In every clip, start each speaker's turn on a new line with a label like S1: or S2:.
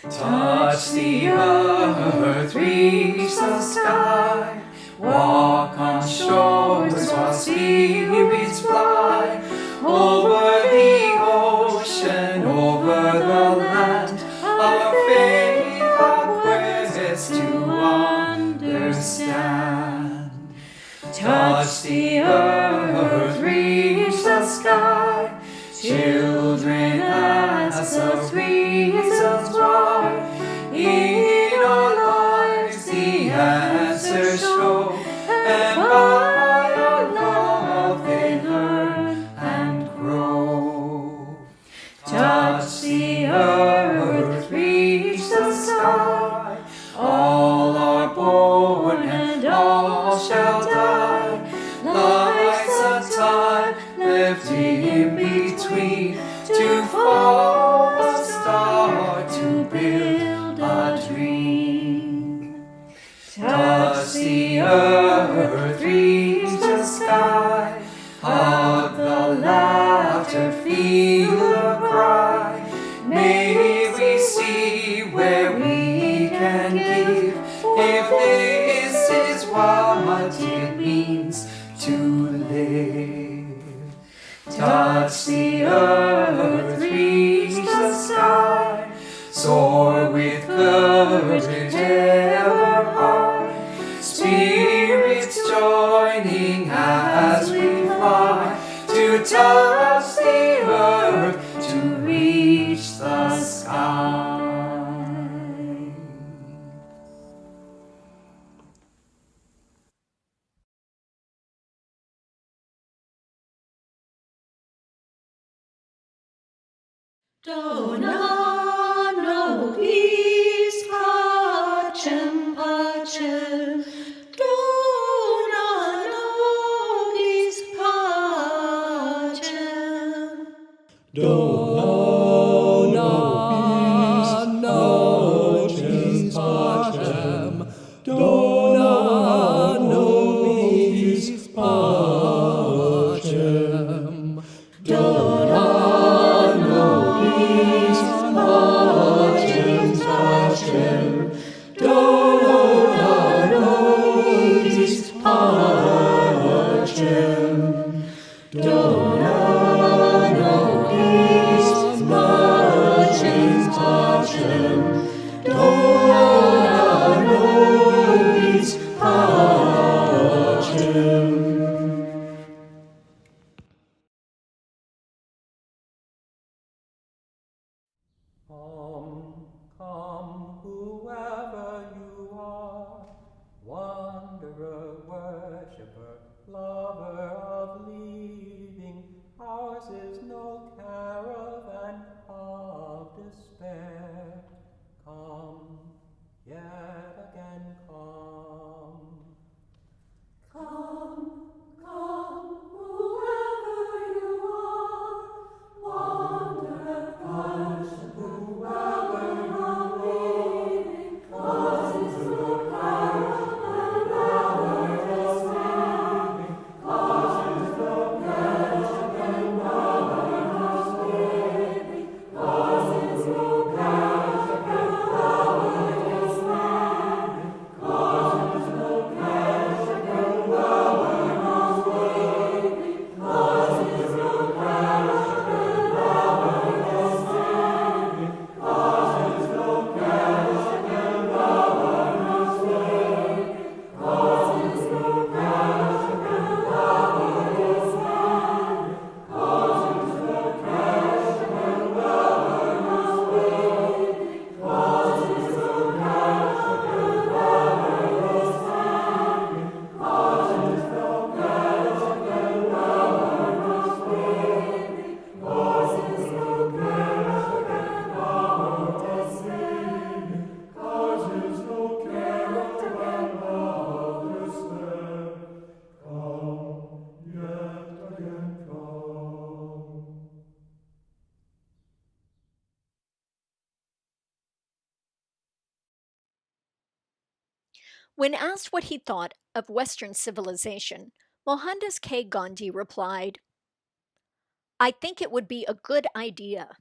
S1: Touch the earth, reach the sky, walk on shores while spirits fly, over the ocean, over the land, our faith, our quest to understand. Touch the earth, reach the sky, children ask us reasons why. In our lives the answers show, and by our love they learn and grow. Touch the earth, reach the sky, all are born and all shall die. Life's a time left in between, to fall a star, to build a dream. Touch the earth, reach the sky, hug the laughter, feel the cry. May we see where we can give, if this is what it means to live. Touch the earth, reach the sky, soar with courage ever high. Spirits joining as we fly, to touch the earth, to reach the sky.
S2: Donano bis pacem pacem, donano bis pacem.
S3: Donano bis pacem, donano bis pacem, donano bis pacem pacem, donano bis pacem, donano bis pacem pacem, donano bis pacem.
S1: Come, whoever you are, wanderer, worshipper, lover of living. Ours is no caravan of despair. Come, yet again come.
S2: Come, whoever you are, wanderer, worshipper, whoever you're living, cause it's no caravan of despair. Cause it's no caravan of despair. Cause it's no caravan of despair. Cause it's no caravan of
S4: When asked what he thought of Western civilization, Mohandas K. Gandhi replied, "I think it would be a good idea."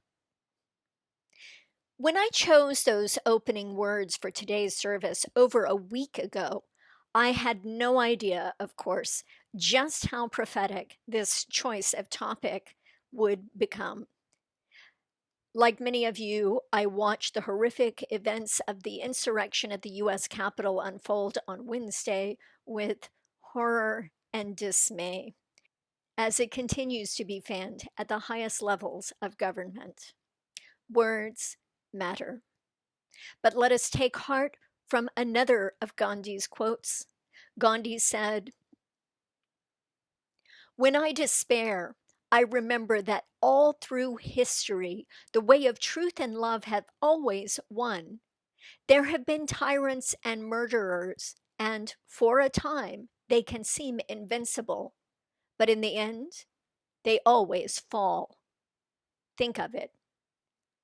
S4: When I chose those opening words for today's service over a week ago, I had no idea, of course, just how prophetic this choice of topic would become. Like many of you, I watched the horrific events of the insurrection at the US Capitol unfold on Wednesday with horror and dismay as it continues to be fanned at the highest levels of government. Words matter. But let us take heart from another of Gandhi's quotes. Gandhi said, "When I despair, I remember that all through history, the way of truth and love have always won. There have been tyrants and murderers, and for a time, they can seem invincible. But in the end, they always fall. Think of it,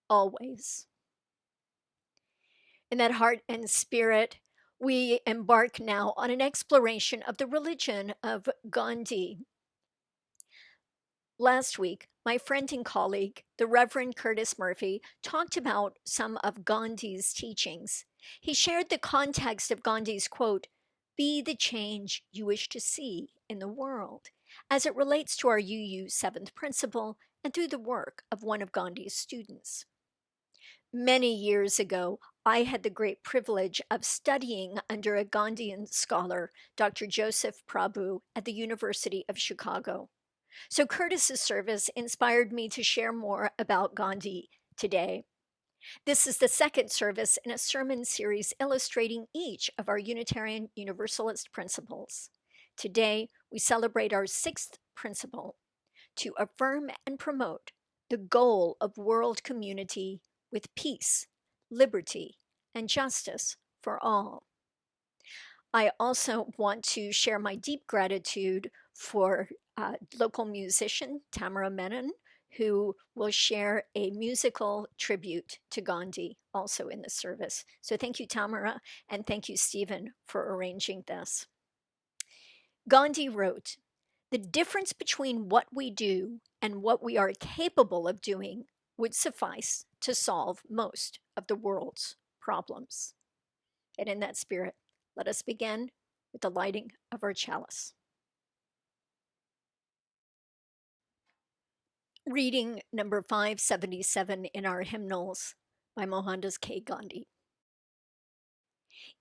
S4: always." In that heart and spirit, we embark now on an exploration of the religion of Gandhi. Last week, my friend and colleague, the Reverend Curtis Murphy, talked about some of Gandhi's teachings. He shared the context of Gandhi's quote, "Be the change you wish to see in the world," as it relates to our UU 7th principle and through the work of one of Gandhi's students. Many years ago, I had the great privilege of studying under a Gandhian scholar, Dr. Joseph Prabhu, at the University of Chicago. So Curtis's service inspired me to share more about Gandhi today. This is the second service in a sermon series illustrating each of our Unitarian Universalist principles. Today, we celebrate our sixth principle, to affirm and promote the goal of world community with peace, liberty, and justice for all. I also want to share my deep gratitude for local musician Tamara Menon, who will share a musical tribute to Gandhi also in the service. So thank you, Tamara, and thank you, Stephen, for arranging this. Gandhi wrote, "The difference between what we do and what we are capable of doing would suffice to solve most of the world's problems." And in that spirit, let us begin with the lighting of our chalice. Reading number 577 in our hymnals by Mohandas K. Gandhi.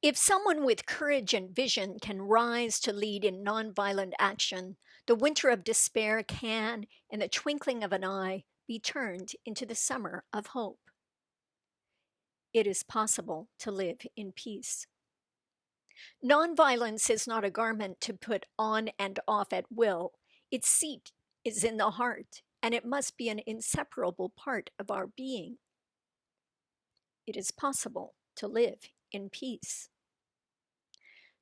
S4: If someone with courage and vision can rise to lead in nonviolent action, the winter of despair can, in the twinkling of an eye, be turned into the summer of hope. It is possible to live in peace. Nonviolence is not a garment to put on and off at will. Its seat is in the heart, and it must be an inseparable part of our being. It is possible to live in peace.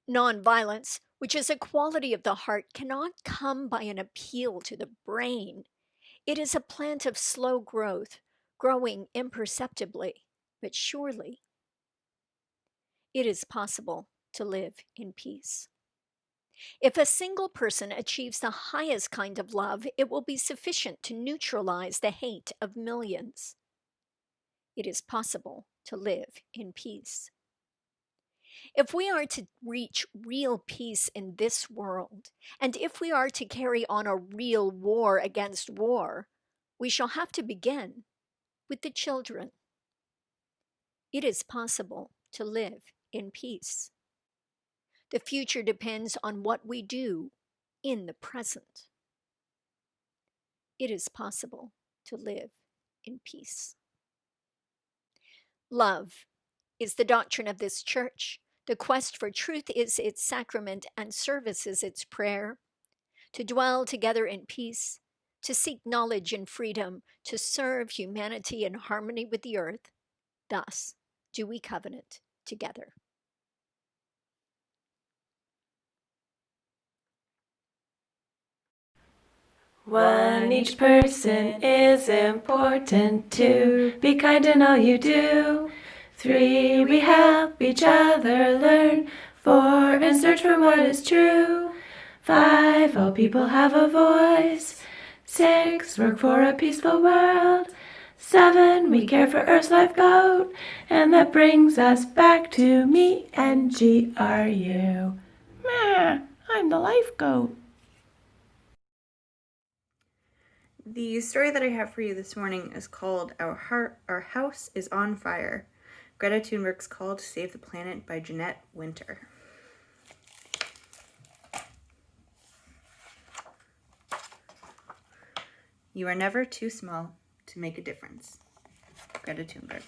S4: Nonviolence, which is a quality of the heart, cannot come by an appeal to the brain. It is a plant of slow growth, growing imperceptibly, but surely. It is possible to live in peace. If a single person achieves the highest kind of love, it will be sufficient to neutralize the hate of millions. It is possible to live in peace. If we are to reach real peace in this world, and if we are to carry on a real war against war, we shall have to begin with the children. It is possible to live in peace. The future depends on what we do in the present. It is possible to live in peace. Love is the doctrine of this church. The quest for truth is its sacrament, and service is its prayer. To dwell together in peace, to seek knowledge and freedom, to serve humanity in harmony with the earth, thus do we covenant together.
S5: One, each person is important. Two, be kind in all you do. Three, we help each other learn. Four, and search for what is true. Five, all people have a voice. Six, work for a peaceful world. 7, we care for Earth's lifeboat, and that brings us back to me and GRU. Meh, I'm the lifeboat.
S6: The story that I have for you this morning is called Our House is on Fire. Greta Thunberg's Call to Save the Planet by Jeanette Winter. You are never too small to make a difference. Greta Thunberg.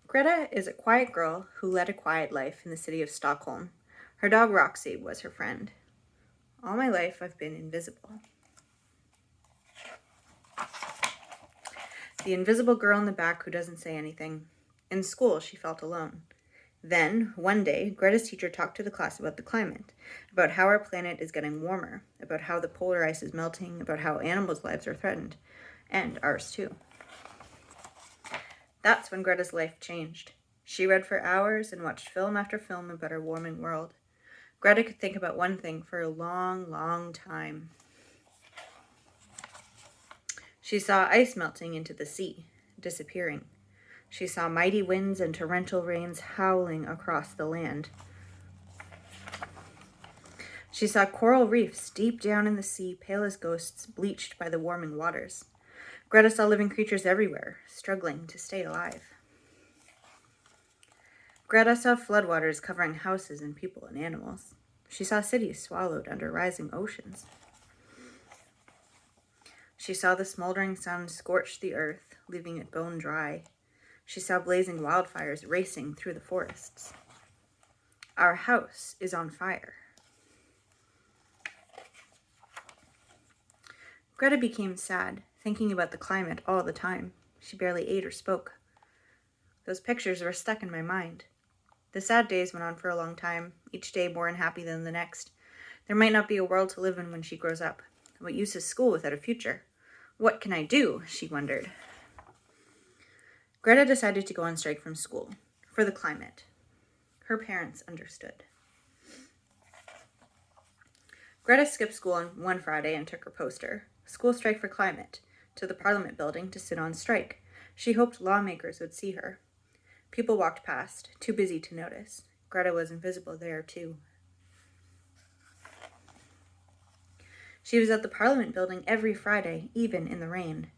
S6: Greta is a quiet girl who led a quiet life in the city of Stockholm. Her dog Roxy was her friend. All my life I've been invisible. The invisible girl in the back who doesn't say anything. In school, she felt alone. Then, one day, Greta's teacher talked to the class about the climate, about how our planet is getting warmer, about how the polar ice is melting, about how animals' lives are threatened, and ours too. That's when Greta's life changed. She read for hours and watched film after film about our warming world. Greta could think about one thing for a long, long time. She saw ice melting into the sea, disappearing. She saw mighty winds and torrential rains howling across the land. She saw coral reefs deep down in the sea, pale as ghosts, bleached by the warming waters. Greta saw living creatures everywhere, struggling to stay alive. Greta saw floodwaters covering houses and people and animals. She saw cities swallowed under rising oceans. She saw the smoldering sun scorch the earth, leaving it bone dry. She saw blazing wildfires racing through the forests. Our house is on fire. Greta became sad, thinking about the climate all the time. She barely ate or spoke. Those pictures were stuck in my mind. The sad days went on for a long time, each day more unhappy than the next. There might not be a world to live in when she grows up. What use is school without a future? What can I do? She wondered. Greta decided to go on strike from school, for the climate. Her parents understood. Greta skipped school on one Friday and took her poster, School Strike for Climate, to the Parliament building to sit on strike. She hoped lawmakers would see her. People walked past, too busy to notice. Greta was invisible there, too. She was at the Parliament building every Friday, even in the rain.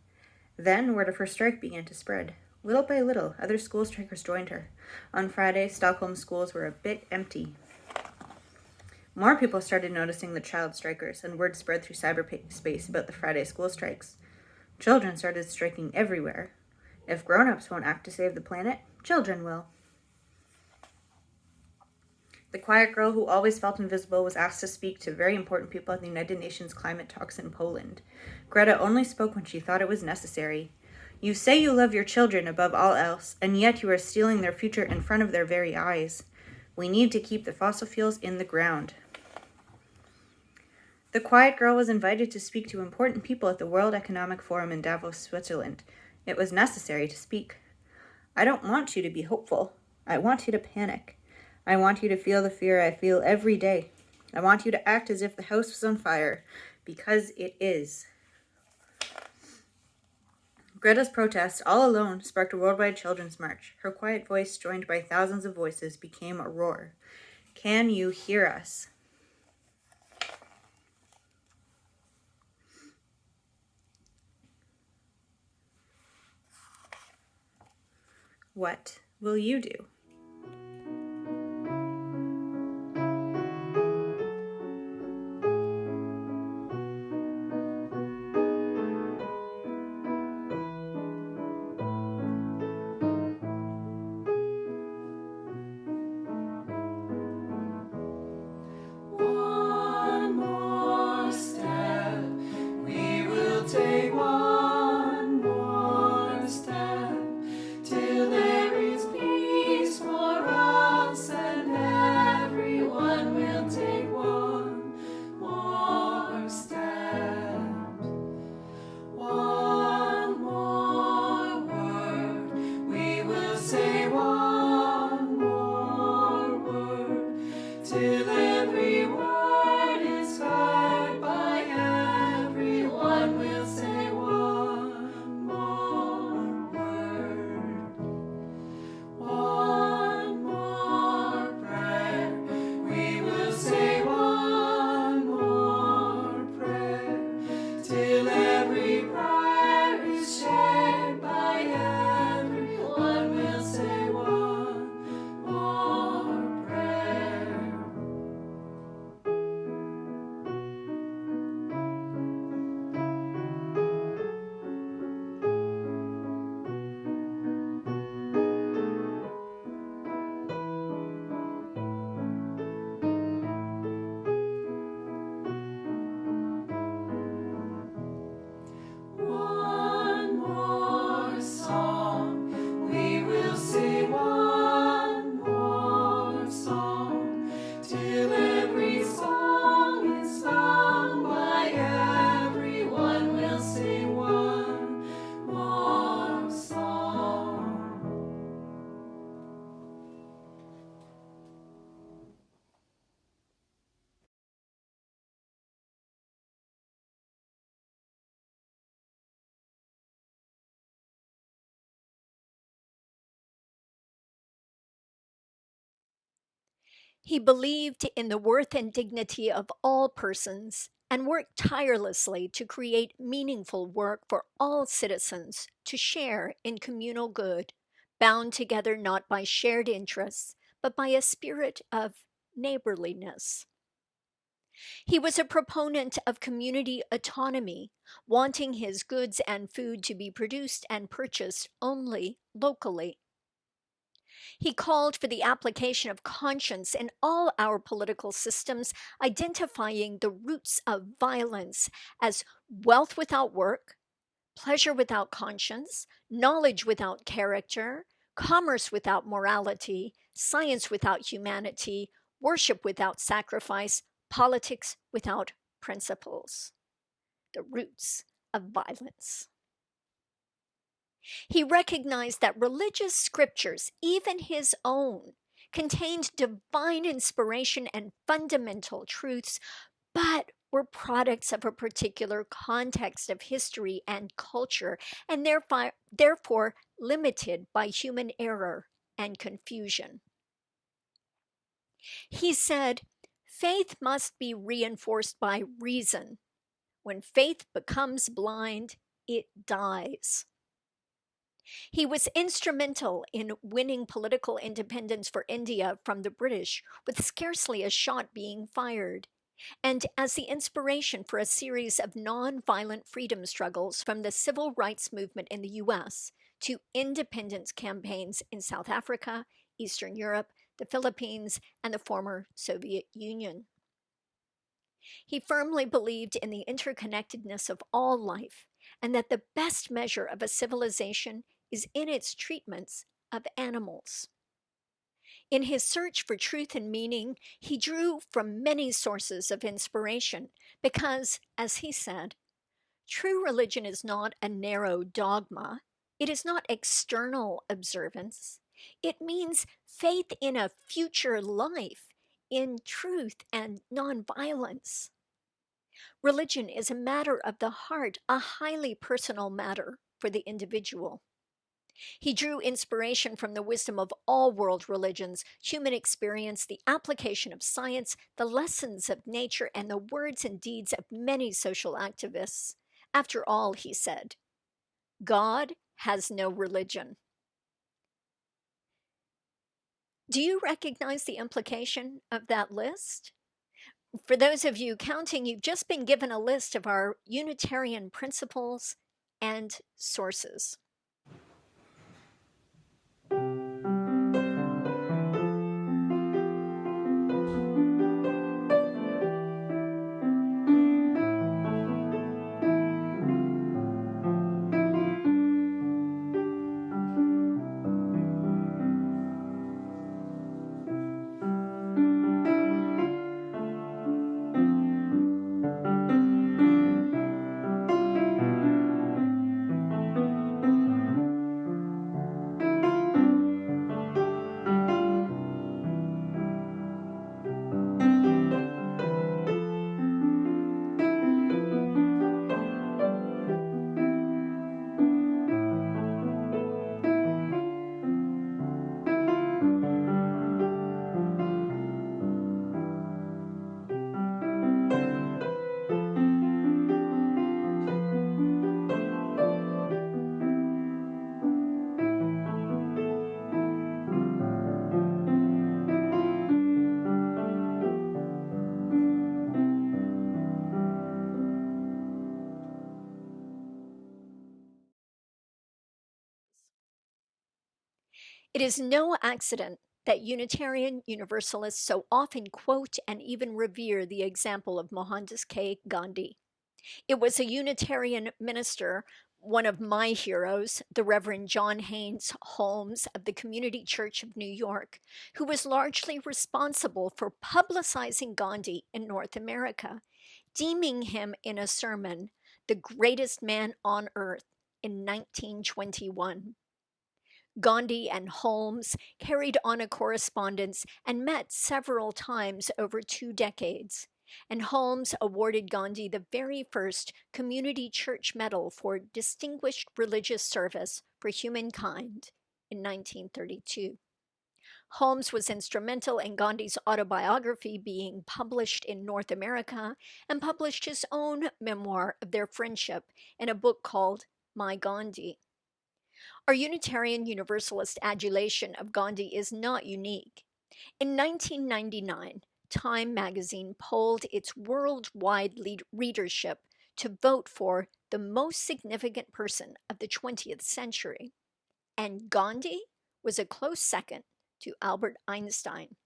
S6: Then word of her strike began to spread. Little by little, other school strikers joined her. On Friday, Stockholm schools were a bit empty. More people started noticing the child strikers, and word spread through cyberspace about the Friday school strikes. Children started striking everywhere. If grown-ups won't act to save the planet, children will. The quiet girl who always felt invisible was asked to speak to very important people at the United Nations climate talks in Poland. Greta only spoke when she thought it was necessary. You say you love your children above all else, and yet you are stealing their future in front of their very eyes. We need to keep the fossil fuels in the ground. The quiet girl was invited to speak to important people at the World Economic Forum in Davos, Switzerland. It was necessary to speak. I don't want you to be hopeful. I want you to panic. I want you to feel the fear I feel every day. I want you to act as if the house was on fire, because it is. Greta's protest, all alone, sparked a worldwide children's march. Her quiet voice, joined by thousands of voices, became a roar. Can you hear us? What will you do?
S3: One more step, we will take one more step, till there is peace
S4: He believed in the worth and dignity of all persons and worked tirelessly to create meaningful work for all citizens to share in communal good, bound together not by shared interests, but by a spirit of neighborliness. He was a proponent of community autonomy, wanting his goods and food to be produced and purchased only locally. He called for the application of conscience in all our political systems, identifying the roots of violence as wealth without work, pleasure without conscience, knowledge without character, commerce without morality, science without humanity, worship without sacrifice, politics without principles. The roots of violence. He recognized that religious scriptures, even his own, contained divine inspiration and fundamental truths, but were products of a particular context of history and culture, and therefore limited by human error and confusion. He said, faith must be reinforced by reason. When faith becomes blind, it dies. He was instrumental in winning political independence for India from the British, with scarcely a shot being fired, and as the inspiration for a series of non-violent freedom struggles from the civil rights movement in the US to independence campaigns in South Africa, Eastern Europe, the Philippines, and the former Soviet Union. He firmly believed in the interconnectedness of all life, and that the best measure of a civilization is in its treatments of animals. In his search for truth and meaning, he drew from many sources of inspiration because, as he said, true religion is not a narrow dogma. It is not external observance. It means faith in a future life, in truth and nonviolence. Religion is a matter of the heart, a highly personal matter for the individual. He drew inspiration from the wisdom of all world religions, human experience, the application of science, the lessons of nature, and the words and deeds of many social activists. After all, he said, God has no religion. Do you recognize the implication of that list? For those of you counting, you've just been given a list of our Unitarian principles and sources. It is no accident that Unitarian Universalists so often quote and even revere the example of Mohandas K. Gandhi. It was a Unitarian minister, one of my heroes, the Reverend John Haynes Holmes of the Community Church of New York, who was largely responsible for publicizing Gandhi in North America, deeming him in a sermon the greatest man on earth in 1921. Gandhi and Holmes carried on a correspondence and met several times over 2 decades, and Holmes awarded Gandhi the very first Community Church Medal for Distinguished Religious Service for Humankind in 1932. Holmes was instrumental in Gandhi's autobiography being published in North America and published his own memoir of their friendship in a book called My Gandhi. Our Unitarian Universalist adulation of Gandhi is not unique. In 1999, Time magazine polled its worldwide readership to vote for the most significant person of the 20th century, and Gandhi was a close second to Albert Einstein.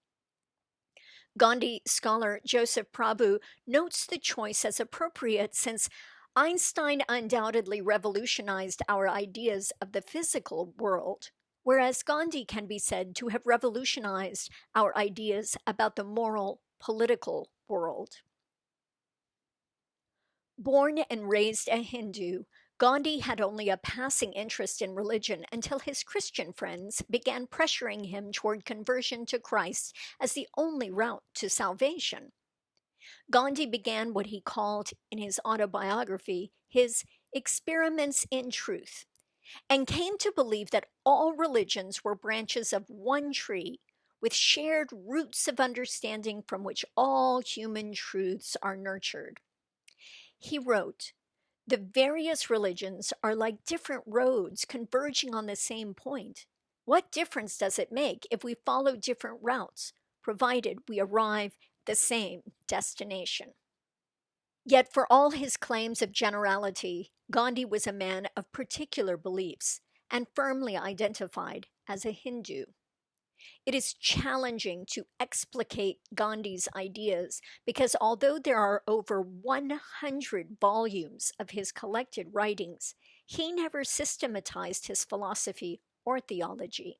S4: Gandhi scholar Joseph Prabhu notes the choice as appropriate since Einstein undoubtedly revolutionized our ideas of the physical world, whereas Gandhi can be said to have revolutionized our ideas about the moral, political world. Born and raised a Hindu, Gandhi had only a passing interest in religion until his Christian friends began pressuring him toward conversion to Christ as the only route to salvation. Gandhi began what he called in his autobiography his experiments in truth, and came to believe that all religions were branches of one tree with shared roots of understanding from which all human truths are nurtured. He wrote, "The various religions are like different roads converging on the same point. What difference does it make if we follow different routes, provided we arrive at the same destination?" Yet, for all his claims of generality, Gandhi was a man of particular beliefs and firmly identified as a Hindu. It is challenging to explicate Gandhi's ideas because although there are over 100 volumes of his collected writings, he never systematized his philosophy or theology.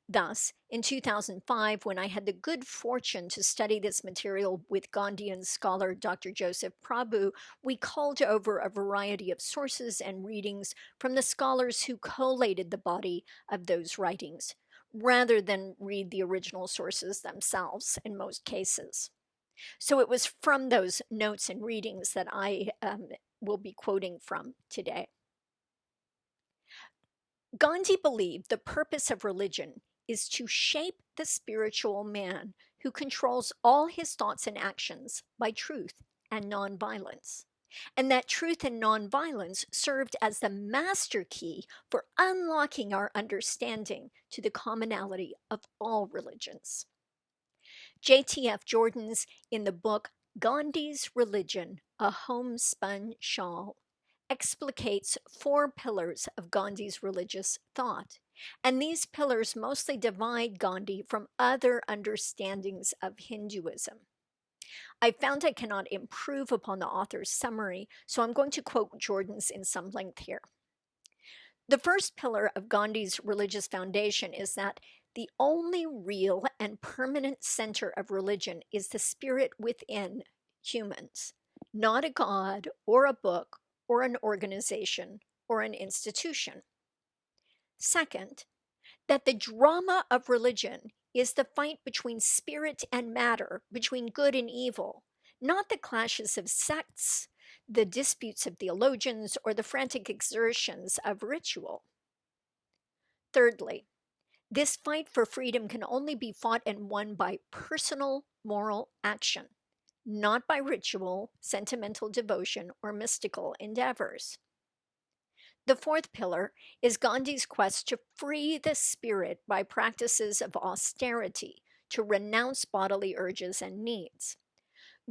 S4: Thus, in 2005, when I had the good fortune to study this material with Gandhian scholar Dr. Joseph Prabhu, we culled over a variety of sources and readings from the scholars who collated the body of those writings, rather than read the original sources themselves in most cases. So it was from those notes and readings that I will be quoting from today. Gandhi believed the purpose of religion is to shape the spiritual man who controls all his thoughts and actions by truth and nonviolence, and that truth and nonviolence served as the master key for unlocking our understanding to the commonality of all religions. J.T.F. Jordan's in the book Gandhi's Religion, A Homespun Shawl, explicates 4 pillars of Gandhi's religious thought, and these pillars mostly divide Gandhi from other understandings of Hinduism. I found I cannot improve upon the author's summary, so I'm going to quote Jordan's in some length here. The first pillar of Gandhi's religious foundation is that the only real and permanent center of religion is the spirit within humans, not a god or a book or an organization or an institution. Second, that the drama of religion is the fight between spirit and matter, between good and evil, not the clashes of sects, the disputes of theologians, or the frantic exertions of ritual. Thirdly, this fight for freedom can only be fought and won by personal moral action, not by ritual, sentimental devotion, or mystical endeavors. The fourth pillar is Gandhi's quest to free the spirit by practices of austerity, to renounce bodily urges and needs.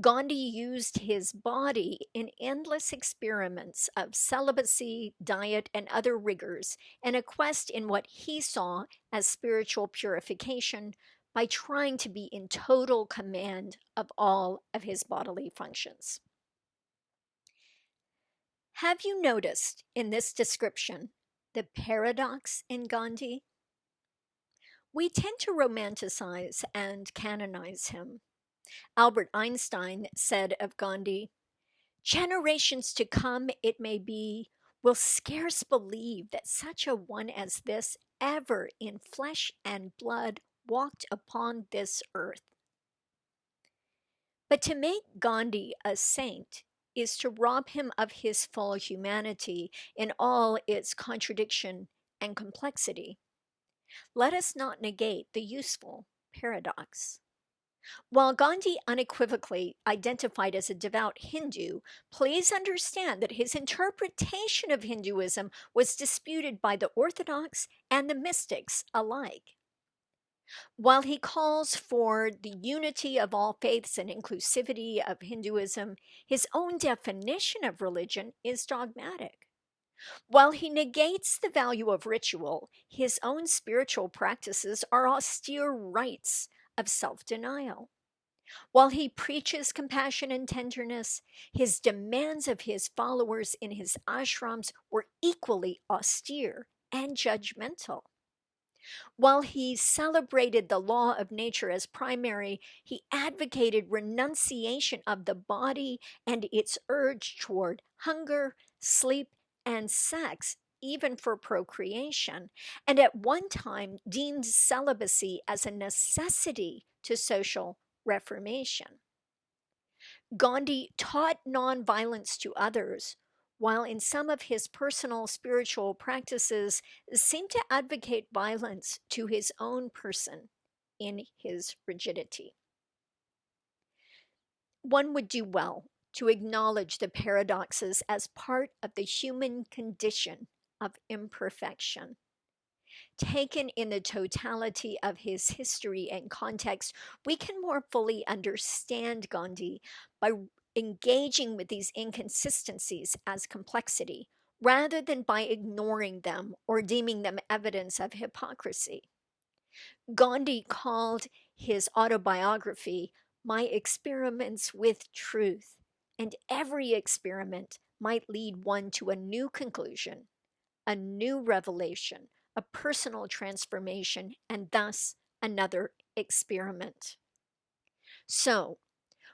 S4: Gandhi used his body in endless experiments of celibacy, diet, and other rigors in a quest in what he saw as spiritual purification by trying to be in total command of all of his bodily functions. Have you noticed in this description the paradox in Gandhi? We tend to romanticize and canonize him. Albert Einstein said of Gandhi, "Generations to come, it may be, will scarce believe that such a one as this ever in flesh and blood walked upon this earth." But to make Gandhi a saint is to rob him of his full humanity in all its contradiction and complexity. Let us not negate the useful paradox. While Gandhi unequivocally identified as a devout Hindu, please understand that his interpretation of Hinduism was disputed by the orthodox and the mystics alike. While he calls for the unity of all faiths and inclusivity of Hinduism, his own definition of religion is dogmatic. While he negates the value of ritual, his own spiritual practices are austere rites of self denial. While he preaches compassion and tenderness, his demands of his followers in his ashrams were equally austere and judgmental. While he celebrated the law of nature as primary, he advocated renunciation of the body and its urge toward hunger, sleep, and sex, even for procreation, and at one time deemed celibacy as a necessity to social reformation. Gandhi taught nonviolence to others, while in some of his personal spiritual practices seemed to advocate violence to his own person in his rigidity. One would do well to acknowledge the paradoxes as part of the human condition of imperfection. Taken in the totality of his history and context, we can more fully understand Gandhi by engaging with these inconsistencies as complexity, rather than by ignoring them or deeming them evidence of hypocrisy. Gandhi called his autobiography My Experiments with Truth, and every experiment might lead one to a new conclusion, a new revelation, a personal transformation, and thus another experiment. So,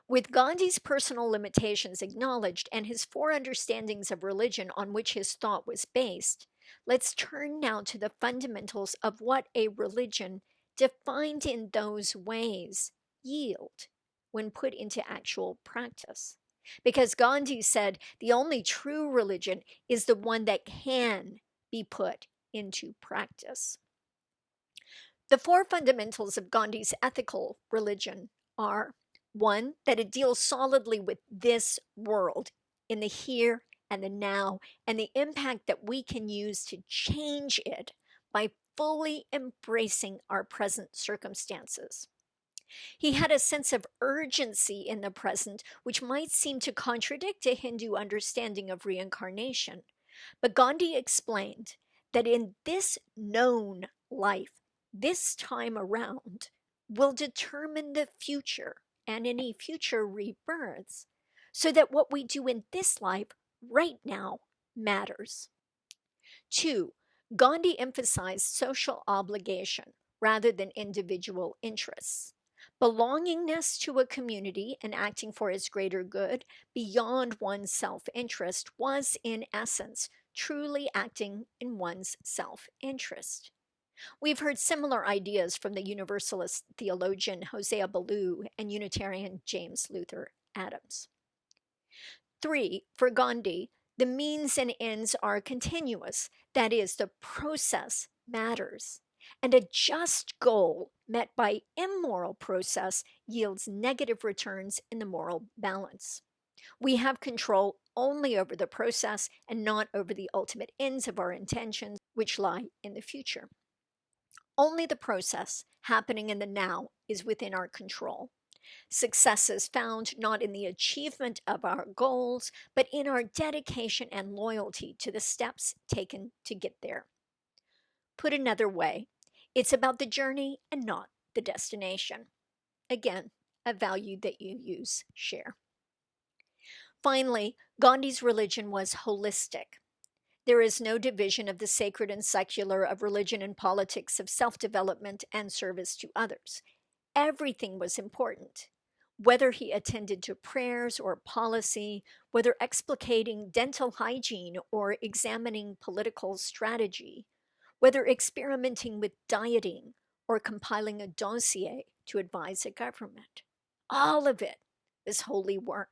S4: with Gandhi's personal limitations acknowledged and his four understandings of religion on which his thought was based, let's turn now to the fundamentals of what a religion defined in those ways yield when put into actual practice. Because Gandhi said the only true religion is the one that can be put into practice. The four fundamentals of Gandhi's ethical religion are: one, that it deals solidly with this world, in the here and the now, and the impact that we can use to change it by fully embracing our present circumstances. He had a sense of urgency in the present, which might seem to contradict a Hindu understanding of reincarnation. But Gandhi explained that in this known life, this time around, will determine the future and any future rebirths, so that what we do in this life right now matters. 2. Gandhi emphasized social obligation rather than individual interests. Belongingness to a community and acting for its greater good beyond one's self-interest was, in essence, truly acting in one's self-interest. We've heard similar ideas from the Universalist theologian Hosea Ballou and Unitarian James Luther Adams. 3. For Gandhi, the means and ends are continuous. That is, the process matters. And a just goal met by immoral process yields negative returns in the moral balance. We have control only over the process and not over the ultimate ends of our intentions, which lie in the future. Only the process happening in the now is within our control. Success is found not in the achievement of our goals, but in our dedication and loyalty to the steps taken to get there. Put another way, it's about the journey and not the destination. Again, a value that you share. Finally, Gandhi's religion was holistic. There is no division of the sacred and secular, of religion and politics, of self-development and service to others. Everything was important. Whether he attended to prayers or policy, whether explicating dental hygiene or examining political strategy, whether experimenting with dieting or compiling a dossier to advise a government. All of it is holy work.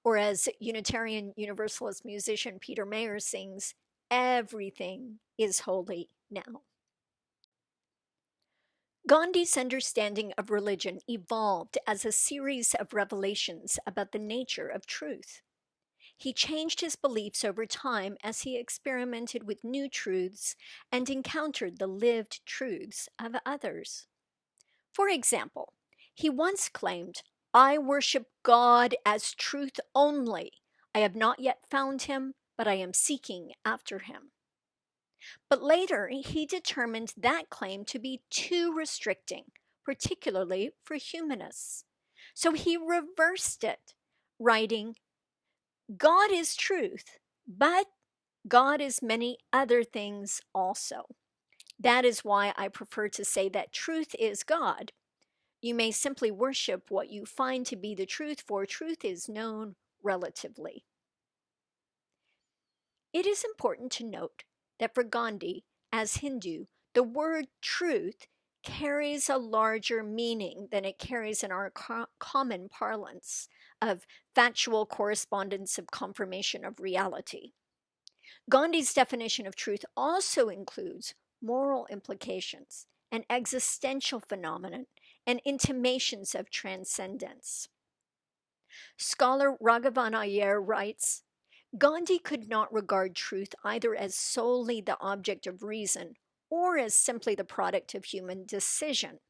S4: Or as Unitarian Universalist musician Peter Mayer sings, everything is holy now. Gandhi's understanding of religion evolved as a series of revelations about the nature of truth. He changed his beliefs over time as he experimented with new truths and encountered the lived truths of others. For example, he once claimed, "I worship God as truth only. I have not yet found him, but I am seeking after him." But later, he determined that claim to be too restricting, particularly for humanists. So he reversed it, writing, "God is truth, but God is many other things also. That is why I prefer to say that truth is God. You may simply worship what you find to be the truth, for truth is known relatively." It is important to note that for Gandhi, as Hindu, the word truth carries a larger meaning than it carries in our common parlance of factual correspondence of confirmation of reality. Gandhi's definition of truth also includes moral implications, an existential phenomenon, and intimations of transcendence. Scholar Raghavan Iyer writes, Gandhi could not regard truth either as solely the object of reason or as simply the product of human decision.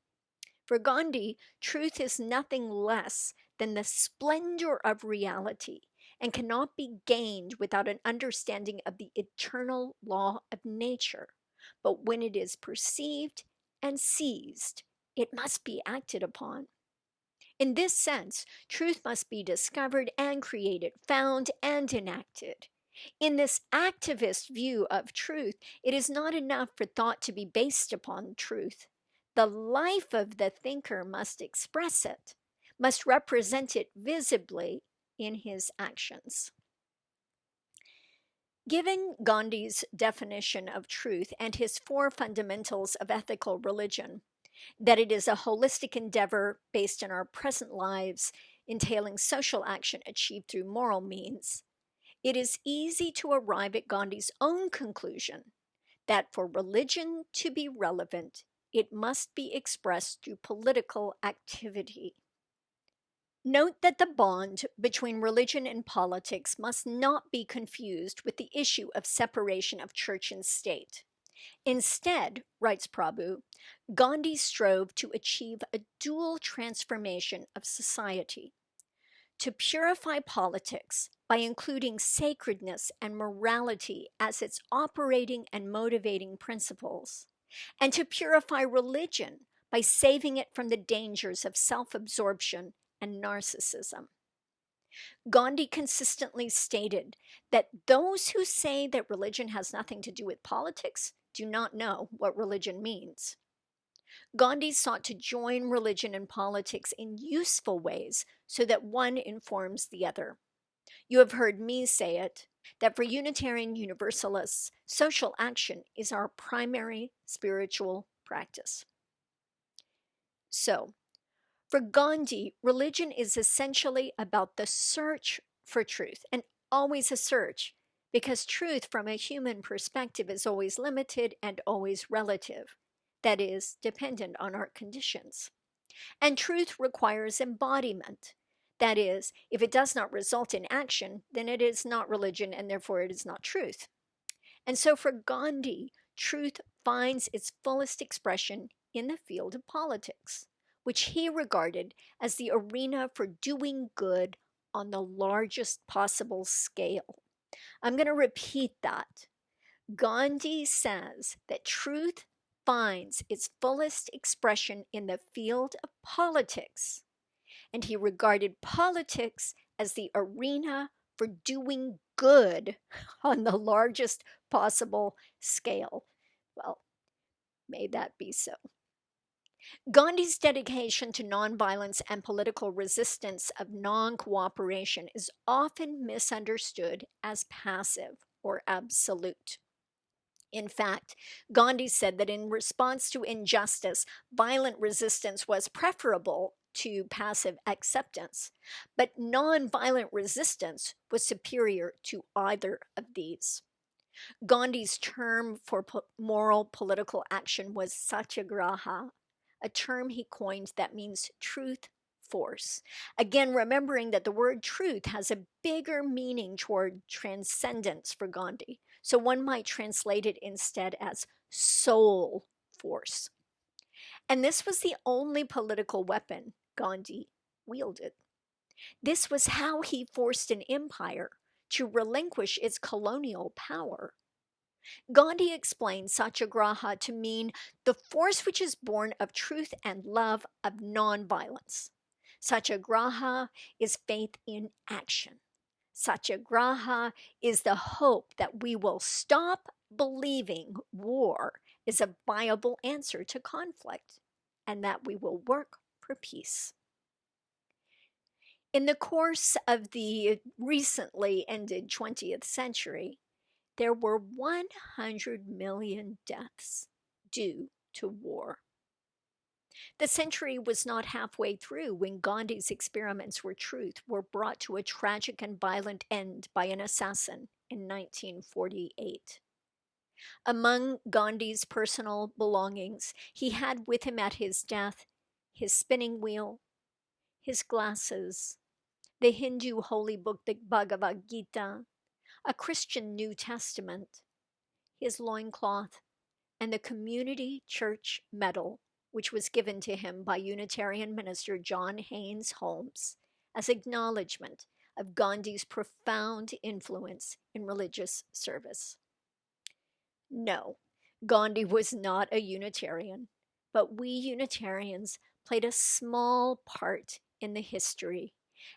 S4: For Gandhi, truth is nothing less than the splendor of reality and cannot be gained without an understanding of the eternal law of nature. But when it is perceived and seized, it must be acted upon. In this sense, truth must be discovered and created, found and enacted. In this activist view of truth, it is not enough for thought to be based upon truth. The life of the thinker must express it, must represent it visibly in his actions. Given Gandhi's definition of truth and his four fundamentals of ethical religion, that it is a holistic endeavor based on our present lives, entailing social action achieved through moral means, it is easy to arrive at Gandhi's own conclusion that for religion to be relevant, it must be expressed through political activity. Note that the bond between religion and politics must not be confused with the issue of separation of church and state. Instead, writes Prabhu, Gandhi strove to achieve a dual transformation of society, to purify politics by including sacredness and morality as its operating and motivating principles, and to purify religion by saving it from the dangers of self-absorption and narcissism. Gandhi consistently stated that those who say that religion has nothing to do with politics do not know what religion means. Gandhi sought to join religion and politics in useful ways so that one informs the other. You have heard me say it, that for Unitarian Universalists, social action is our primary spiritual practice. So, for Gandhi, religion is essentially about the search for truth, and always a search, because truth from a human perspective is always limited and always relative, that is, dependent on our conditions. And truth requires embodiment. That is, if it does not result in action, then it is not religion and therefore it is not truth. And so for Gandhi, truth finds its fullest expression in the field of politics, which he regarded as the arena for doing good on the largest possible scale. I'm going to repeat that. Gandhi says that truth finds its fullest expression in the field of politics, and he regarded politics as the arena for doing good on the largest possible scale. Well, may that be so. Gandhi's dedication to nonviolence and political resistance of non-cooperation is often misunderstood as passive or absolute. In fact, Gandhi said that in response to injustice, violent resistance was preferable to passive acceptance, but nonviolent resistance was superior to either of these. Gandhi's term for moral political action was Satyagraha, a term he coined that means truth force. Again, remembering that the word truth has a bigger meaning toward transcendence for Gandhi. So one might translate it instead as soul force. And this was the only political weapon Gandhi wielded. This was how he forced an empire to relinquish its colonial power. Gandhi explained Satyagraha to mean the force which is born of truth and love of nonviolence. Satyagraha is faith in action. Satyagraha is the hope that we will stop believing war is a viable answer to conflict and that we will work for peace. In the course of the recently ended 20th century, there were 100 million deaths due to war. The century was not halfway through when Gandhi's experiments for truth were brought to a tragic and violent end by an assassin in 1948. Among Gandhi's personal belongings, he had with him at his death his spinning wheel, his glasses, the Hindu holy book, the Bhagavad Gita, a Christian New Testament, his loincloth, and the Community Church Medal, which was given to him by Unitarian minister John Haynes Holmes as acknowledgement of Gandhi's profound influence in religious service. No, Gandhi was not a Unitarian, but we Unitarians played a small part in the history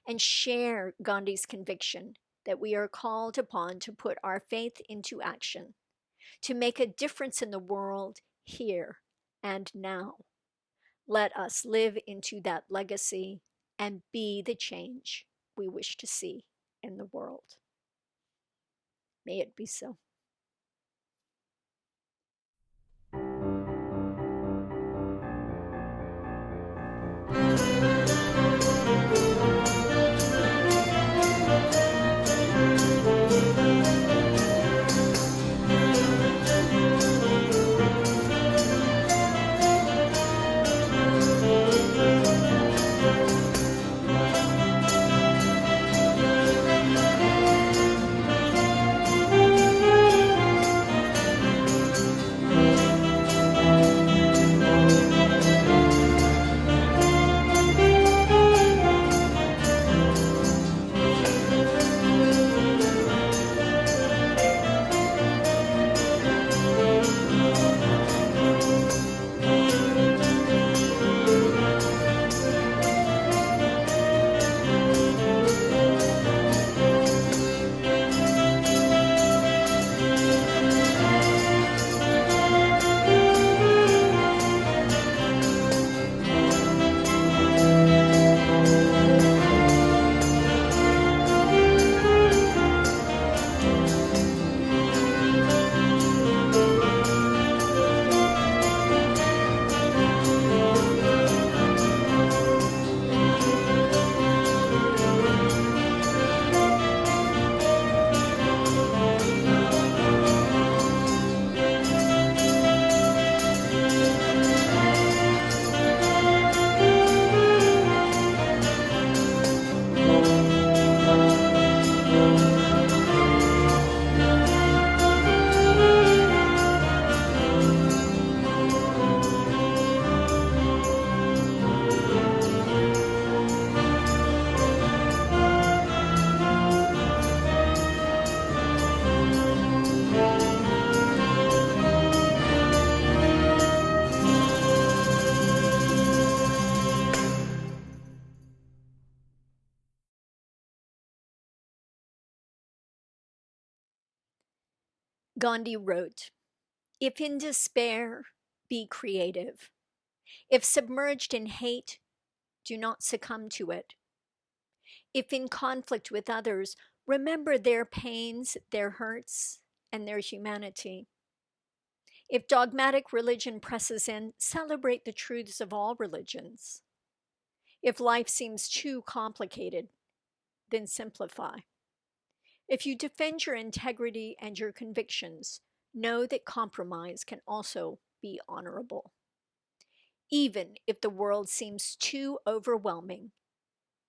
S4: and share Gandhi's conviction that we are called upon to put our faith into action, to make a difference in the world here and now. Let us live into that legacy and be the change we wish to see in the world. May it be so. Gandhi wrote, "If in despair, be creative. If submerged in hate, do not succumb to it. If in conflict with others, remember their pains, their hurts, and their humanity. If dogmatic religion presses in, celebrate the truths of all religions. If life seems too complicated, then simplify. If you defend your integrity and your convictions, know that compromise can also be honorable. even if the world seems too overwhelming.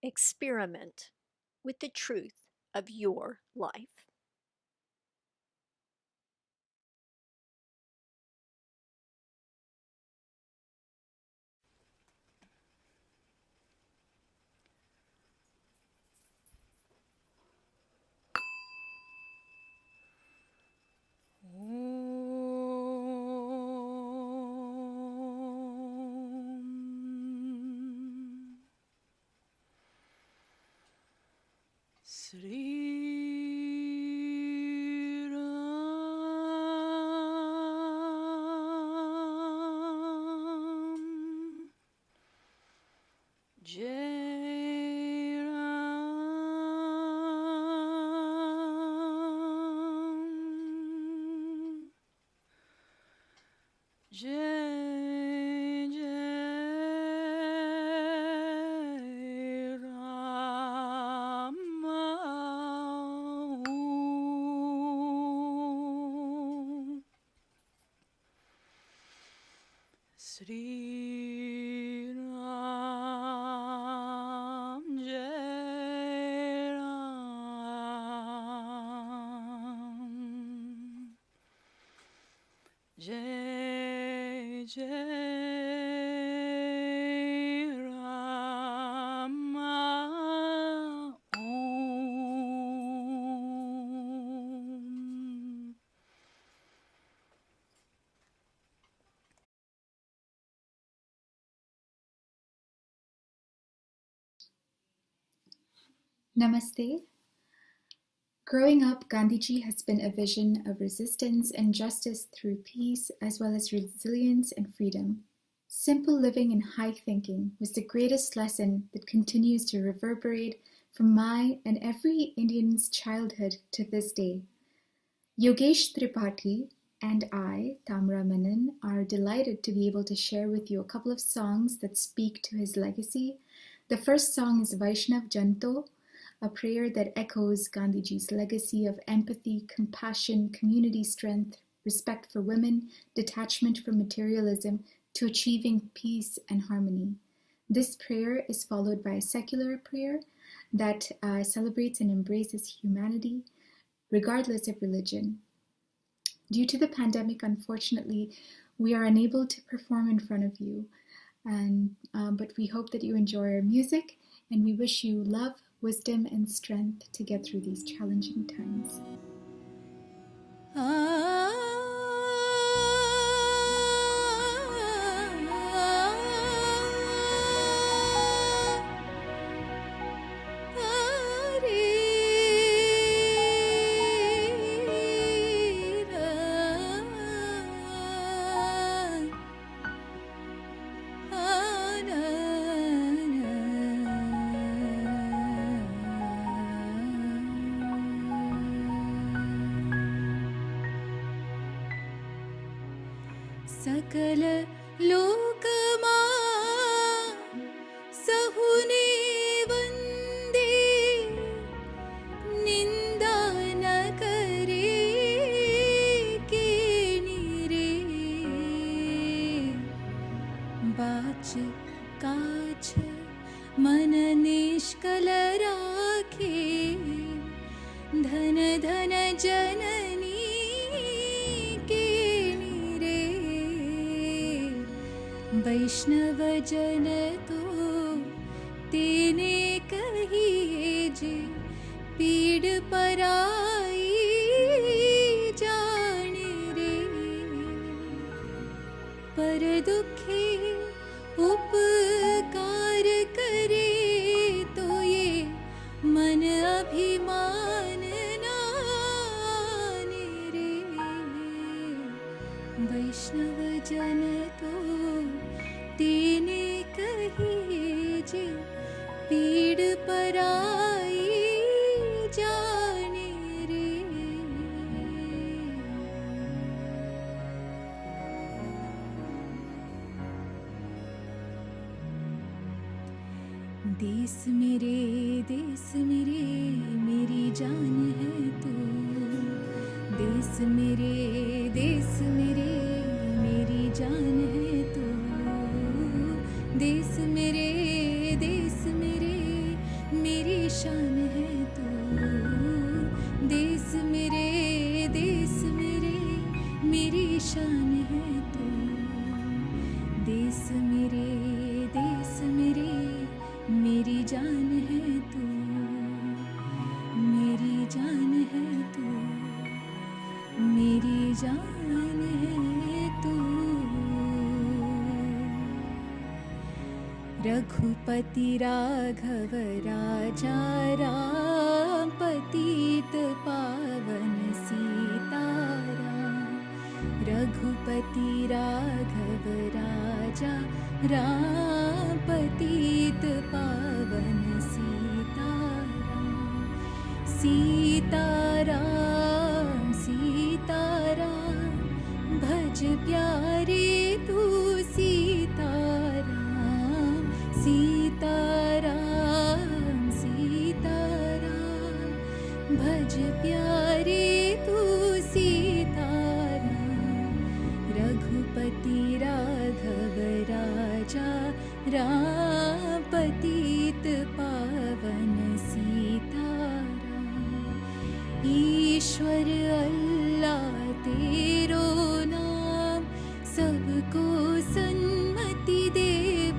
S4: Experiment with the truth of your life.
S3: Sri Ram Jai Ram Jai Jai Ram Sri Ram Jai Ram Jai Jai Ram Om.
S7: Namaste. Growing up, Gandhiji has been a vision of resistance and justice through peace, as well as resilience and freedom. Simple living and high thinking was the greatest lesson that continues to reverberate from my and every Indian's childhood to this day. Yogesh Tripathi and I, Tamra Menon, are delighted to be able to share with you a couple of songs that speak to his legacy. The first song is Vaishnav Janto, a prayer that echoes Gandhiji's legacy of empathy, compassion, community strength, respect for women, detachment from materialism, to achieving peace and harmony. This prayer is followed by a secular prayer that celebrates and embraces humanity, regardless of religion. Due to the pandemic, unfortunately, we are unable to perform in front of you, but we hope that you enjoy our music, and we wish you love, wisdom, and strength to get through these challenging times.
S2: सकल लोकमा सहुने वंदे निंदा न करे के निरे बाच काछ मन निष्कल राखे धन धन जननी वैष्णव जन तो तेने कहिए जे पीड़ पराई जान रे पर दुखे उपकार करे तो ये मन अभिमान नान रे वैष्णव जन तो तेने कहिए जे पीड़ पराई जाने रे देश मेरे मेरी जान है तू देश मेरे मेरी जान है तू देश मेरे मेरी शान है तू देश मेरे मेरी शान है तू देश मेरे मेरी जान है तू मेरी जान है तू मेरी जान है तू रघुपति राघव राजा राम पतित पावन सीताराम रघुपति राघव राजा राम पतित पावन सीताराम सीताराम सीताराम भज प्यारे तू सीताराम सीताराम सीताराम भज प्यारे तू सीताराम रघुपति राघव राजा राम पतित पावन सीताराम ईश्वर अल्लाह तेरो नाम सबको सन्मति दे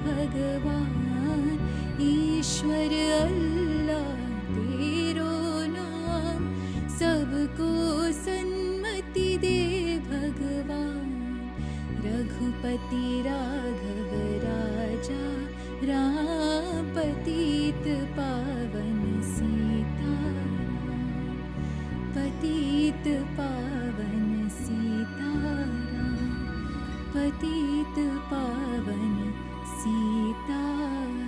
S2: भगवान ईश्वर अल्लाह तेरो नाम सबको सन्मति दे भगवान रघुपति राघव राजा राम पतित पावन सीताराम पतित पावन सीताराम पतित पावन Sitaram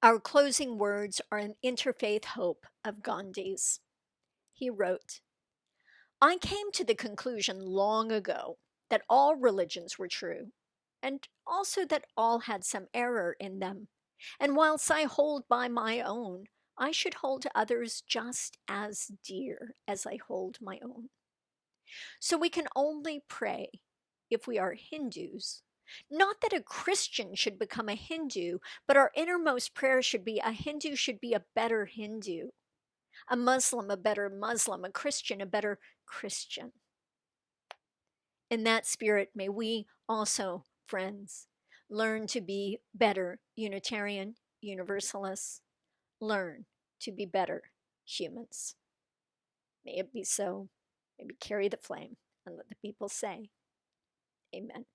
S4: Our closing words are an interfaith hope of Gandhi's. He wrote, I came to the conclusion long ago that all religions were true, and also that all had some error in them. And whilst I hold by my own, I should hold others just as dear as I hold my own. So we can only pray if we are Hindus. Not that a Christian should become a Hindu, but our innermost prayer should be a Hindu should be a better Hindu, a Muslim a better Muslim, a Christian a better Christian. In that spirit, may we also, friends, learn to be better Unitarian Universalists, learn to be better humans. May it be so. Maybe carry the flame and let the people say, Amen.